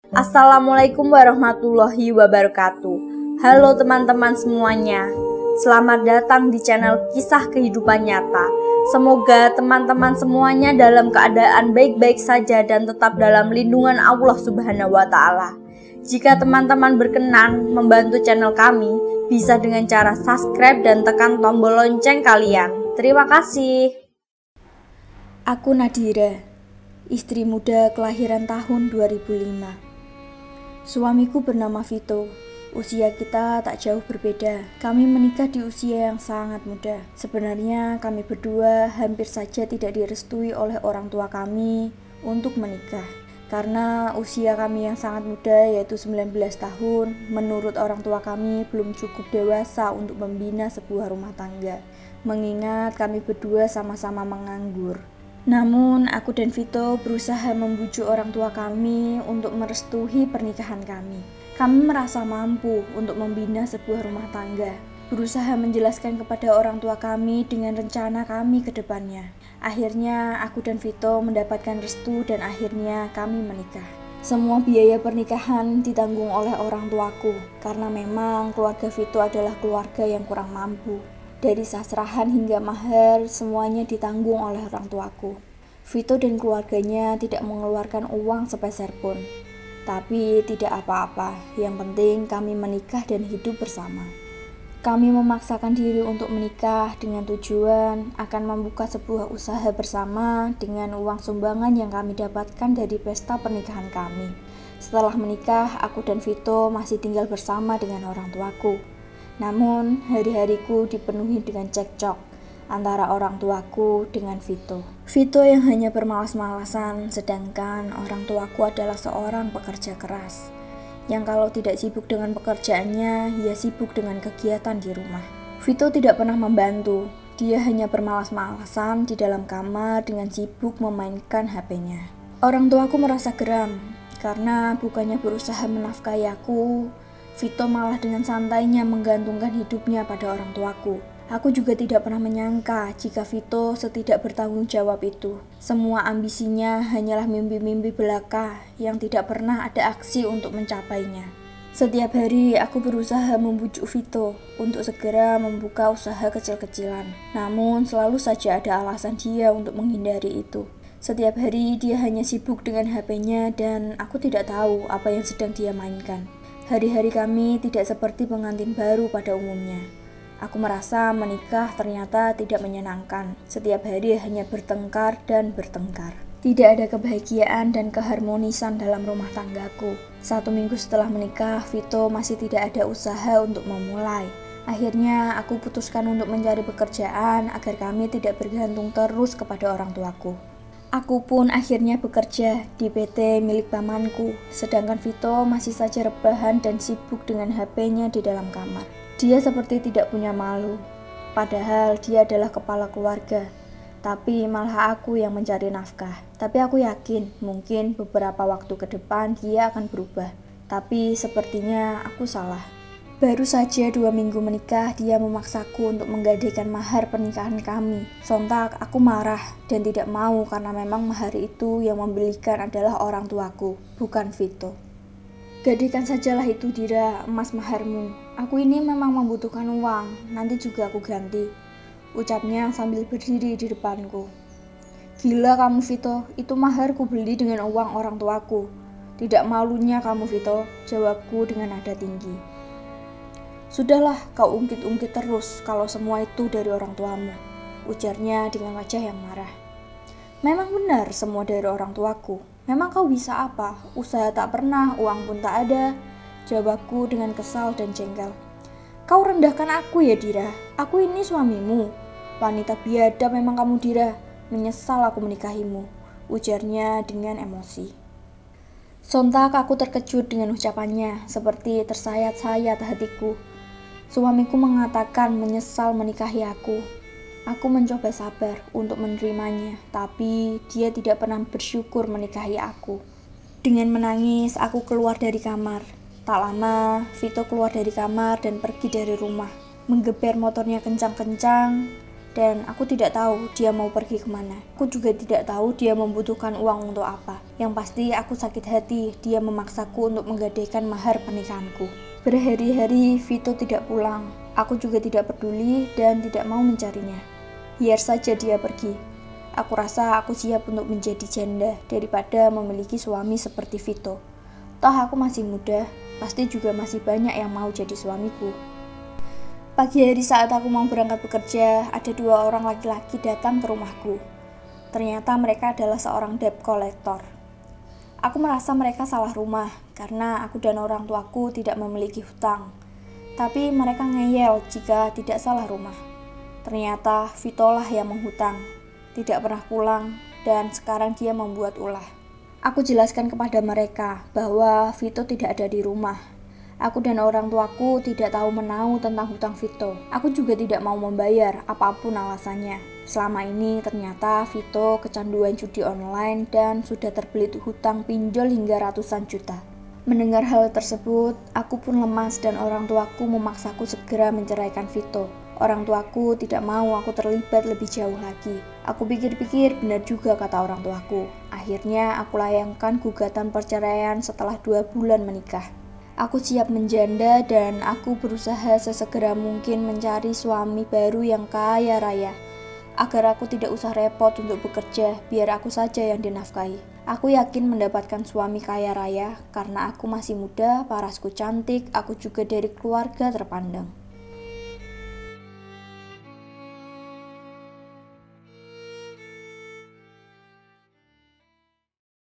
Assalamualaikum warahmatullahi wabarakatuh. Halo teman-teman semuanya. Selamat datang di channel Kisah Kehidupan Nyata. Semoga teman-teman semuanya dalam keadaan baik-baik saja dan tetap dalam lindungan Allah Subhanahu wa taala. Jika teman-teman berkenan membantu channel kami, bisa dengan cara subscribe dan tekan tombol lonceng kalian. Terima kasih. Aku Nadira, istri muda kelahiran tahun 2005. Suamiku bernama Vito. Usia kita tak jauh berbeda. Kami menikah di usia yang sangat muda. Sebenarnya kami berdua hampir saja tidak direstui oleh orang tua kami untuk menikah. Karena usia kami yang sangat muda yaitu 19 tahun, menurut orang tua kami belum cukup dewasa untuk membina sebuah rumah tangga. Mengingat kami berdua sama-sama menganggur. Namun, aku dan Vito berusaha membujuk orang tua kami untuk merestui pernikahan kami. Kami merasa mampu untuk membina sebuah rumah tangga, berusaha menjelaskan kepada orang tua kami dengan rencana kami ke depannya. Akhirnya, aku dan Vito mendapatkan restu dan akhirnya kami menikah. Semua biaya pernikahan ditanggung oleh orang tuaku, karena memang keluarga Vito adalah keluarga yang kurang mampu. Dari sasrahan hingga mahar, semuanya ditanggung oleh orang tuaku. Vito dan keluarganya tidak mengeluarkan uang sepeser pun. Tapi tidak apa-apa, yang penting kami menikah dan hidup bersama. Kami memaksakan diri untuk menikah dengan tujuan akan membuka sebuah usaha bersama dengan uang sumbangan yang kami dapatkan dari pesta pernikahan kami. Setelah menikah, aku dan Vito masih tinggal bersama dengan orang tuaku. Namun, hari-hariku dipenuhi dengan cekcok antara orang tuaku dengan Vito. Vito yang hanya bermalas-malasan, sedangkan orang tuaku adalah seorang pekerja keras. Yang kalau tidak sibuk dengan pekerjaannya, ia sibuk dengan kegiatan di rumah. Vito tidak pernah membantu, dia hanya bermalas-malasan di dalam kamar dengan sibuk memainkan HP-nya. Orang tuaku merasa geram, karena bukannya berusaha menafkahi aku, Vito malah dengan santainya menggantungkan hidupnya pada orang tuaku. Aku juga tidak pernah menyangka jika Vito setidak bertanggung jawab itu. Semua ambisinya hanyalah mimpi-mimpi belaka yang tidak pernah ada aksi untuk mencapainya. Setiap hari aku berusaha membujuk Vito untuk segera membuka usaha kecil-kecilan. Namun selalu saja ada alasan dia untuk menghindari itu. Setiap hari dia hanya sibuk dengan HP-nya dan aku tidak tahu apa yang sedang dia mainkan. Hari-hari kami tidak seperti pengantin baru pada umumnya. Aku merasa menikah ternyata tidak menyenangkan. Setiap hari hanya bertengkar dan bertengkar. Tidak ada kebahagiaan dan keharmonisan dalam rumah tanggaku. 1 minggu setelah menikah, Vito masih tidak ada usaha untuk memulai. Akhirnya aku putuskan untuk mencari pekerjaan agar kami tidak bergantung terus kepada orang tuaku. Aku pun akhirnya bekerja di PT milik pamanku, sedangkan Vito masih saja rebahan dan sibuk dengan HP-nya di dalam kamar. Dia seperti tidak punya malu, padahal dia adalah kepala keluarga. Tapi malah aku yang mencari nafkah. Tapi aku yakin mungkin beberapa waktu ke depan dia akan berubah. Tapi sepertinya aku salah. Baru saja 2 minggu menikah, dia memaksaku untuk menggadaikan mahar pernikahan kami. Sontak aku marah dan tidak mau karena memang mahar itu yang membelikan adalah orang tuaku, bukan Vito. Gadaikan sajalah itu Dira, emas maharmu. Aku ini memang membutuhkan uang, nanti juga aku ganti. Ucapnya sambil berdiri di depanku. Gila kamu Vito, itu mahar ku beli dengan uang orang tuaku. Tidak malunya kamu Vito, jawabku dengan nada tinggi. Sudahlah, kau ungkit-ungkit terus kalau semua itu dari orang tuamu, ujarnya dengan wajah yang marah. Memang benar semua dari orang tuaku. Memang kau bisa apa? Usaha tak pernah, uang pun tak ada, jawabku dengan kesal dan jengkel. Kau rendahkan aku ya Dira, aku ini suamimu. Wanita biadab memang kamu Dira, menyesal aku menikahimu, ujarnya dengan emosi. Sontak aku terkejut dengan ucapannya, seperti tersayat-sayat hatiku. Suamiku mengatakan menyesal menikahi aku. Aku mencoba sabar untuk menerimanya, tapi dia tidak pernah bersyukur menikahi aku. Dengan menangis, aku keluar dari kamar. Tak lama, Vito keluar dari kamar dan pergi dari rumah. Menggeber motornya kencang-kencang dan aku tidak tahu dia mau pergi kemana. Aku juga tidak tahu dia membutuhkan uang untuk apa. Yang pasti aku sakit hati dia memaksaku untuk menggadaikan mahar pernikahanku. Berhari-hari Vito tidak pulang. Aku juga tidak peduli dan tidak mau mencarinya. Biar saja dia pergi. Aku rasa aku siap untuk menjadi janda daripada memiliki suami seperti Vito. Toh aku masih muda, pasti juga masih banyak yang mau jadi suamiku. Pagi hari saat aku mau berangkat bekerja, ada 2 orang laki-laki datang ke rumahku. Ternyata mereka adalah seorang debt collector. Aku merasa mereka salah rumah, karena aku dan orang tuaku tidak memiliki hutang. Tapi mereka ngeyel jika tidak salah rumah. Ternyata Vito lah yang menghutang, tidak pernah pulang, dan sekarang dia membuat ulah. Aku jelaskan kepada mereka bahwa Vito tidak ada di rumah. Aku dan orang tuaku tidak tahu menau tentang hutang Vito. Aku juga tidak mau membayar apapun alasannya. Selama ini ternyata Vito kecanduan judi online dan sudah terbelit hutang pinjol hingga ratusan juta. Mendengar hal tersebut, aku pun lemas dan orang tuaku memaksaku segera menceraikan Vito. Orang tuaku tidak mau aku terlibat lebih jauh lagi. Aku pikir-pikir benar juga kata orang tuaku. Akhirnya aku layangkan gugatan perceraian setelah 2 bulan menikah. Aku siap menjanda dan aku berusaha sesegera mungkin mencari suami baru yang kaya raya. Agar aku tidak usah repot untuk bekerja, biar aku saja yang dinafkahi. Aku yakin mendapatkan suami kaya raya karena aku masih muda, parasku cantik, aku juga dari keluarga terpandang.